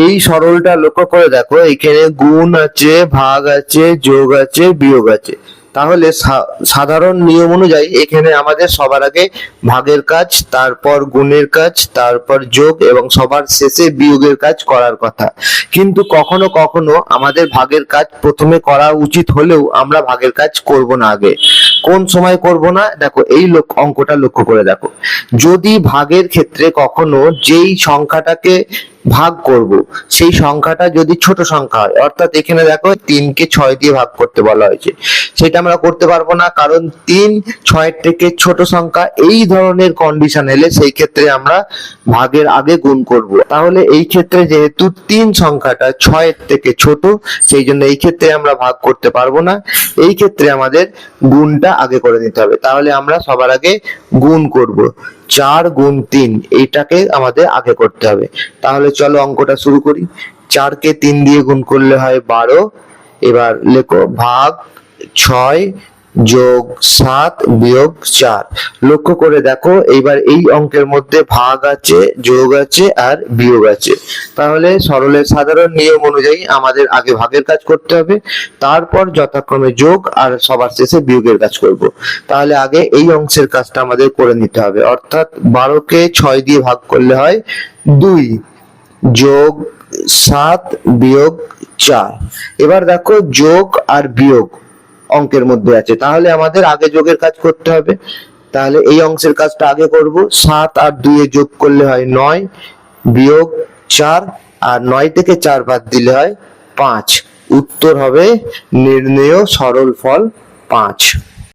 এই সরলটা লক্ষ্য করে দেখো, এখানে গুণ আছে, ভাগ আছে, যোগ আছে, বিয়োগ আছে। তাহলে সাধারণ নিয়ম অনুযায়ী এখানে আমাদের সবার আগে ভাগের কাজ, তারপর গুণের কাজ, তারপর যোগ এবং সবার শেষে বিয়োগের কাজ করার কথা। কিন্তু কখনো কখনো আমাদের ভাগের কাজ প্রথমে করা উচিত হলেও আমরা ভাগের কাজ করব না আগে। কোন সময় করব না? দেখো এই অঙ্কটা লক্ষ্য করে দেখো, যদি ভাগের ক্ষেত্রে কখনো যেই সংখ্যাটাকে ভাগ করব সেই সংখ্যাটা যদি ছোট সংখ্যা হয়, অর্থাৎ এখানে দেখো 3কে 6 দিয়ে ভাগ করতে বলা হয়েছে, সেটা আমরা করতে পারবো না, কারণ 3 6 থেকে ছোট সংখ্যা। এই ধরনের কন্ডিশন এলে সেই ক্ষেত্রে আমরা ভাগের আগে গুণ করব। তাহলে এই ক্ষেত্রে যেহেতু 3 সংখ্যাটা 6 থেকে ছোট, সেই জন্য এই ক্ষেত্রে আমরা ভাগ করতে পারবো না। এই ক্ষেত্রে আমাদের গুণটা আগে করে নিতে হবে। তাহলে আমরা সবার আগে গুণ করব, 4 গুণ 3, এইটাকে আমাদের আগে করতে হবে। তাহলে চলো অঙ্কটা শুরু করি। 4কে 3 দিয়ে গুণ করলে হয় 12। এবার লেখো ভাগ 6 যোগ 7 বিয়োগ 4। লক্ষ্য করে দেখো, এইবার এই অঙ্কের মধ্যে ভাগ আছে, যোগ আছে আর বিয়োগ আছে। তাহলে সরলের সাধারণ নিয়ম অনুযায়ী আমাদের আগে ভাগের কাজ করতে হবে, তারপর যথাক্রমে যোগ আর সবার শেষে বিয়োগের কাজ করব। তাহলে আগে এই অংশের কাজটা আমাদের করে নিতে হবে, অর্থাৎ 12কে 6 দিয়ে ভাগ করলে হয় 2 যোগ 7 বিয়োগ 4। এবার দেখো যোগ আর বিয়োগ অঙ্কের মধ্যে আছে, তাহলে আমাদের আগে যোগের কাজ করতে হবে। তাহলে এই অংশের কাজটা আগে করব। 7 আর 2 এ যোগ করলে হয় 9 বিয়োগ 4, আর 9 থেকে 4 বাদ দিলে হয় 5। উত্তর হবে নির্ণেয় সরল ফল 5।